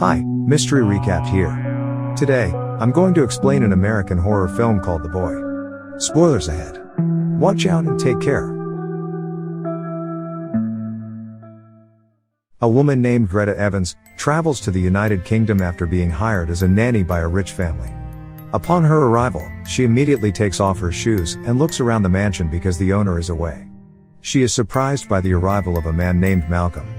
Hi, Mystery Recap here. Today, I'm going to explain an American horror film called The Boy. Spoilers ahead. Watch out and take care. A woman named Greta Evans travels to the United Kingdom after being hired as a nanny by a rich family. Upon her arrival, she immediately takes off her shoes and looks around the mansion because the owner is away. She is surprised by the arrival of a man named Malcolm.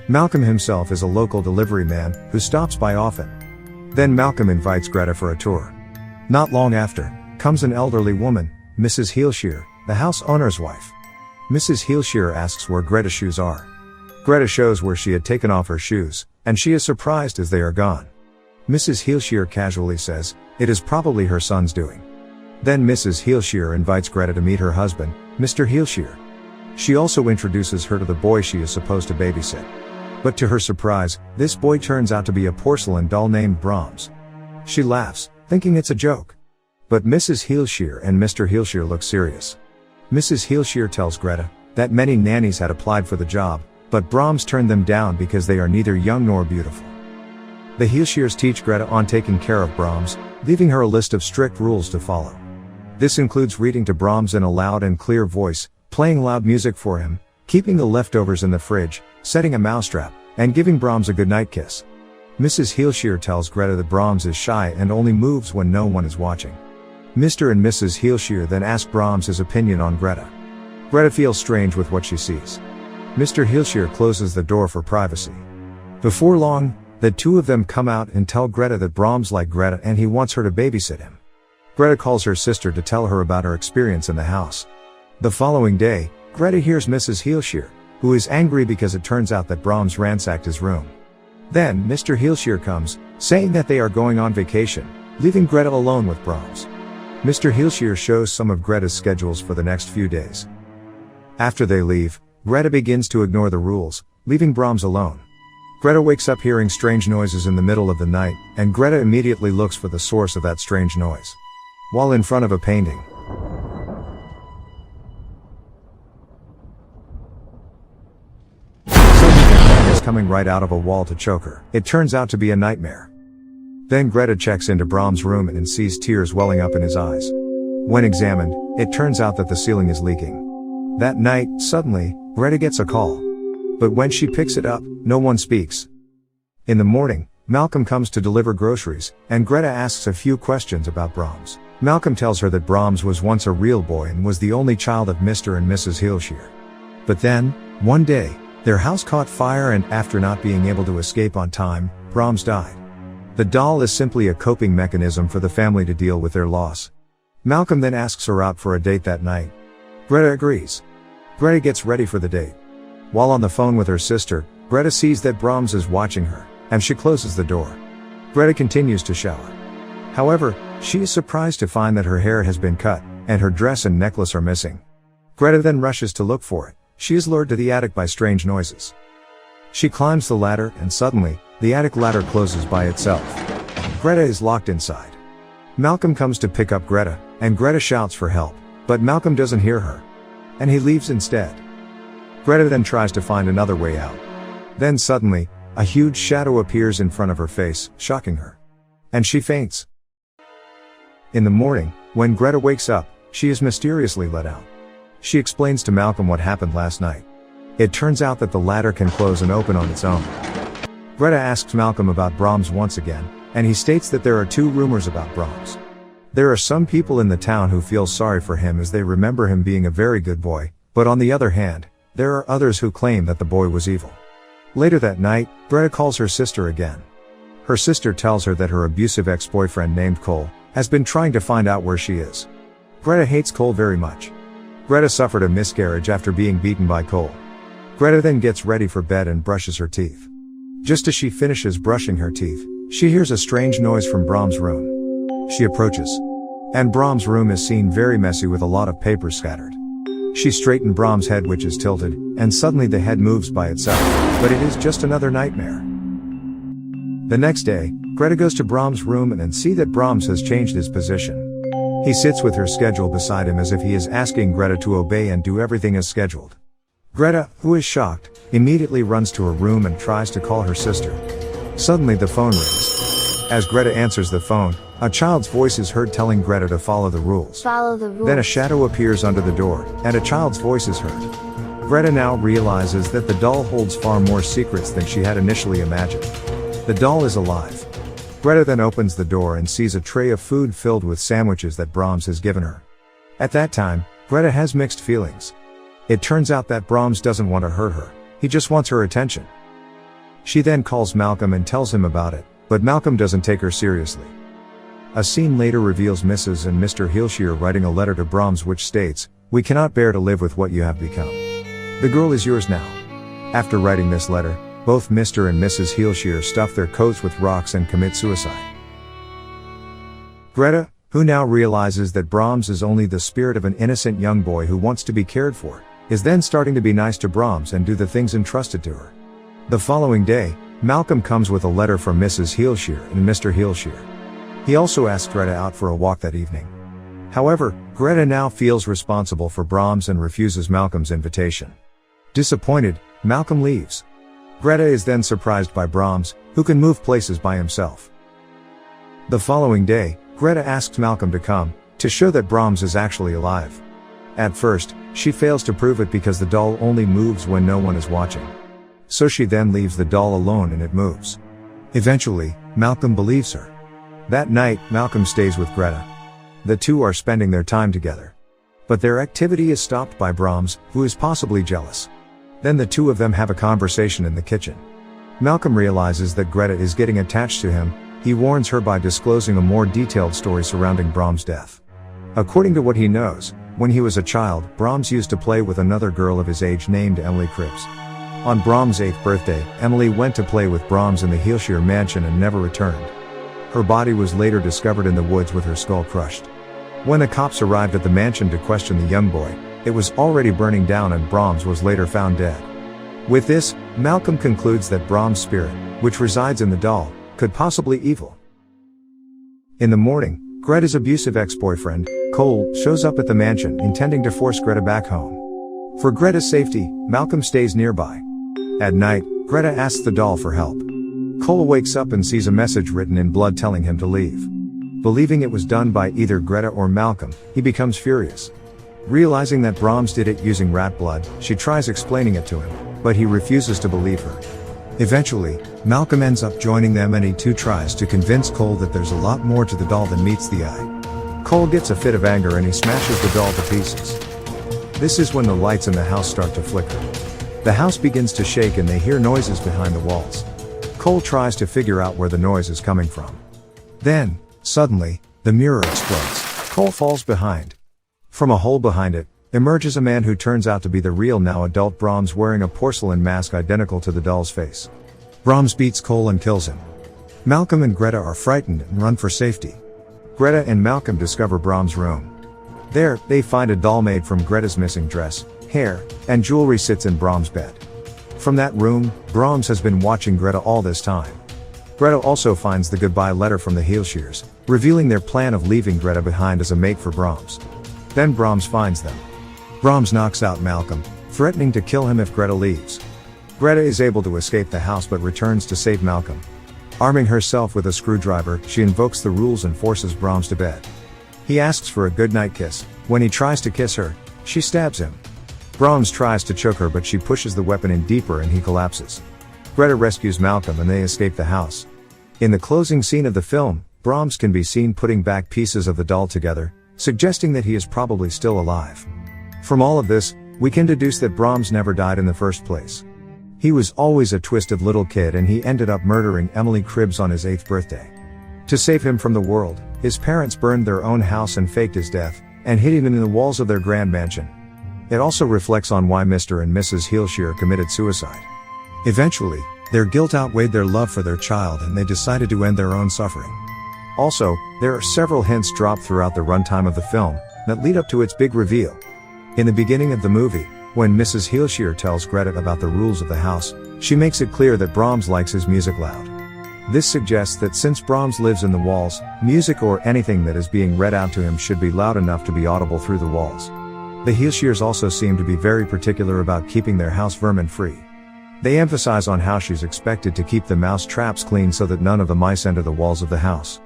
Malcolm himself is a local delivery man who stops by often. Then Malcolm invites Greta for a tour. Not long after, comes an elderly woman, Mrs. Heelshear, the house owner's wife. Mrs. Heelshear asks where Greta's shoes are. Greta shows where she had taken off her shoes, and she is surprised as they are gone. Mrs. Heelshear casually says, it is probably her son's doing. Then Mrs. Heelshear invites Greta to meet her husband, Mr. Heelshear. She also introduces her to the boy she is supposed to babysit. But to her surprise, this boy turns out to be a porcelain doll named Brahms. She laughs, thinking it's a joke. But Mrs. Heelshear and Mr. Heelshear look serious. Mrs. Heelshear tells Greta that many nannies had applied for the job, but Brahms turned them down because they are neither young nor beautiful. The Heelshears teach Greta on taking care of Brahms, leaving her a list of strict rules to follow. This includes reading to Brahms in a loud and clear voice, playing loud music for him, keeping the leftovers in the fridge, setting a mousetrap, and giving Brahms a goodnight kiss. Mrs. Heelshear tells Greta that Brahms is shy and only moves when no one is watching. Mr. and Mrs. Heelshear then ask Brahms his opinion on Greta. Greta feels strange with what she sees. Mr. Heelshear closes the door for privacy. Before long, the two of them come out and tell Greta that Brahms likes Greta and he wants her to babysit him. Greta calls her sister to tell her about her experience in the house. The following day, Greta hears Mrs. Heelshear, who is angry because it turns out that Brahms ransacked his room. Then, Mr. Heelshear comes, saying that they are going on vacation, leaving Greta alone with Brahms. Mr. Heelshear shows some of Greta's schedules for the next few days. After they leave, Greta begins to ignore the rules, leaving Brahms alone. Greta wakes up hearing strange noises in the middle of the night, and Greta immediately looks for the source of that strange noise. While in front of a painting, is coming right out of a wall to choke her. It turns out to be a nightmare. Then Greta checks into Brahms' room and sees tears welling up in his eyes. When examined, it turns out that the ceiling is leaking. That night, suddenly, Greta gets a call. But when she picks it up, no one speaks. In the morning, Malcolm comes to deliver groceries, and Greta asks a few questions about Brahms. Malcolm tells her that Brahms was once a real boy and was the only child of Mr. and Mrs. Heelshear. But then, one day, their house caught fire and after not being able to escape on time, Brahms died. The doll is simply a coping mechanism for the family to deal with their loss. Malcolm then asks her out for a date that night. Greta agrees. Greta gets ready for the date. While on the phone with her sister, Greta sees that Brahms is watching her, and she closes the door. Greta continues to shower. However, she is surprised to find that her hair has been cut, and her dress and necklace are missing. Greta then rushes to look for it. She is lured to the attic by strange noises. She climbs the ladder and suddenly, the attic ladder closes by itself. Greta is locked inside. Malcolm comes to pick up Greta, and Greta shouts for help, but Malcolm doesn't hear her. And he leaves instead. Greta then tries to find another way out. Then suddenly, a huge shadow appears in front of her face, shocking her. And she faints. In the morning, when Greta wakes up, she is mysteriously let out. She explains to Malcolm what happened last night. It turns out that the ladder can close and open on its own. Greta asks Malcolm about Brahms once again, and he states that there are two rumors about Brahms. There are some people in the town who feel sorry for him as they remember him being a very good boy, but on the other hand, there are others who claim that the boy was evil. Later that night, Greta calls her sister again. Her sister tells her that her abusive ex-boyfriend named Cole has been trying to find out where she is. Greta hates Cole very much. Greta suffered a miscarriage after being beaten by Cole. Greta then gets ready for bed and brushes her teeth. Just as she finishes brushing her teeth, she hears a strange noise from Brahms' room. She approaches. And Brahms' room is seen very messy with a lot of papers scattered. She straightened Brahms' head which is tilted, and suddenly the head moves by itself, but it is just another nightmare. The next day, Greta goes to Brahms' room and sees that Brahms has changed his position. He sits with her schedule beside him as if he is asking Greta to obey and do everything as scheduled. Greta, who is shocked, immediately runs to her room and tries to call her sister. Suddenly the phone rings. As Greta answers the phone, a child's voice is heard telling Greta to follow the rules. Follow the rules. Then a shadow appears under the door, and a child's voice is heard. Greta now realizes that the doll holds far more secrets than she had initially imagined. The doll is alive. Greta then opens the door and sees a tray of food filled with sandwiches that Brahms has given her. At that time, Greta has mixed feelings. It turns out that Brahms doesn't want to hurt her, he just wants her attention. She then calls Malcolm and tells him about it, but Malcolm doesn't take her seriously. A scene later reveals Mrs. and Mr. Heelshire writing a letter to Brahms which states, "We cannot bear to live with what you have become. The girl is yours now." After writing this letter, both Mr. and Mrs. Heelshire stuff their coats with rocks and commit suicide. Greta, who now realizes that Brahms is only the spirit of an innocent young boy who wants to be cared for, is then starting to be nice to Brahms and do the things entrusted to her. The following day, Malcolm comes with a letter from Mrs. Heelshire and Mr. Heelshire. He also asks Greta out for a walk that evening. However, Greta now feels responsible for Brahms and refuses Malcolm's invitation. Disappointed, Malcolm leaves. Greta is then surprised by Brahms, who can move places by himself. The following day, Greta asks Malcolm to come, to show that Brahms is actually alive. At first, she fails to prove it because the doll only moves when no one is watching. So she then leaves the doll alone and it moves. Eventually, Malcolm believes her. That night, Malcolm stays with Greta. The two are spending their time together. But their activity is stopped by Brahms, who is possibly jealous. Then the two of them have a conversation in the kitchen. Malcolm realizes that Greta is getting attached to him. He warns her by disclosing a more detailed story surrounding Brahms' death. According to what he knows, when he was a child, Brahms used to play with another girl of his age named Emily Cribbs. On Brahms' 8th birthday, Emily went to play with Brahms in the Heelshire mansion and never returned. Her body was later discovered in the woods with her skull crushed. When the cops arrived at the mansion to question the young boy, it was already burning down and Brahms was later found dead. With this, Malcolm concludes that Brahms' spirit, which resides in the doll, could possibly be evil. In the morning, Greta's abusive ex-boyfriend, Cole, shows up at the mansion intending to force Greta back home. For Greta's safety, Malcolm stays nearby. At night, Greta asks the doll for help. Cole wakes up and sees a message written in blood telling him to leave. Believing it was done by either Greta or Malcolm, he becomes furious. Realizing that Brahms did it using rat blood, she tries explaining it to him, but he refuses to believe her. Eventually, Malcolm ends up joining them and he too tries to convince Cole that there's a lot more to the doll than meets the eye. Cole gets a fit of anger and he smashes the doll to pieces. This is when the lights in the house start to flicker. The house begins to shake and they hear noises behind the walls. Cole tries to figure out where the noise is coming from. Then, suddenly, the mirror explodes. Cole falls behind. From a hole behind it, emerges a man who turns out to be the real now adult Brahms wearing a porcelain mask identical to the doll's face. Brahms beats Cole and kills him. Malcolm and Greta are frightened and run for safety. Greta and Malcolm discover Brahms' room. There, they find a doll made from Greta's missing dress, hair, and jewelry sits in Brahms' bed. From that room, Brahms has been watching Greta all this time. Greta also finds the goodbye letter from the Heelshires, revealing their plan of leaving Greta behind as a mate for Brahms. Then Brahms finds them. Brahms knocks out Malcolm, threatening to kill him if Greta leaves. Greta is able to escape the house but returns to save Malcolm. Arming herself with a screwdriver, she invokes the rules and forces Brahms to bed. He asks for a goodnight kiss. When he tries to kiss her, she stabs him. Brahms tries to choke her but she pushes the weapon in deeper and he collapses. Greta rescues Malcolm and they escape the house. In the closing scene of the film, Brahms can be seen putting back pieces of the doll together, suggesting that he is probably still alive. From all of this, we can deduce that Brahms never died in the first place. He was always a twisted little kid and he ended up murdering Emily Cribbs on his 8th birthday. To save him from the world, his parents burned their own house and faked his death, and hid him in the walls of their grand mansion. It also reflects on why Mr. and Mrs. Heelshire committed suicide. Eventually, their guilt outweighed their love for their child and they decided to end their own suffering. Also, there are several hints dropped throughout the runtime of the film, that lead up to its big reveal. In the beginning of the movie, when Mrs. Heelshire tells Greta about the rules of the house, she makes it clear that Brahms likes his music loud. This suggests that since Brahms lives in the walls, music or anything that is being read out to him should be loud enough to be audible through the walls. The Heelshires also seem to be very particular about keeping their house vermin free. They emphasize on how she's expected to keep the mouse traps clean so that none of the mice enter the walls of the house.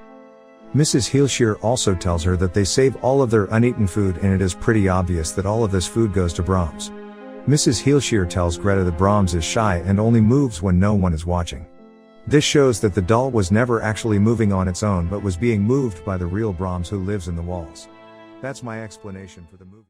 Mrs. Heelshear also tells her that they save all of their uneaten food, and it is pretty obvious that all of this food goes to Brahms. Mrs. Heelshear tells Greta that Brahms is shy and only moves when no one is watching. This shows that the doll was never actually moving on its own but was being moved by the real Brahms who lives in the walls. That's my explanation for the movie.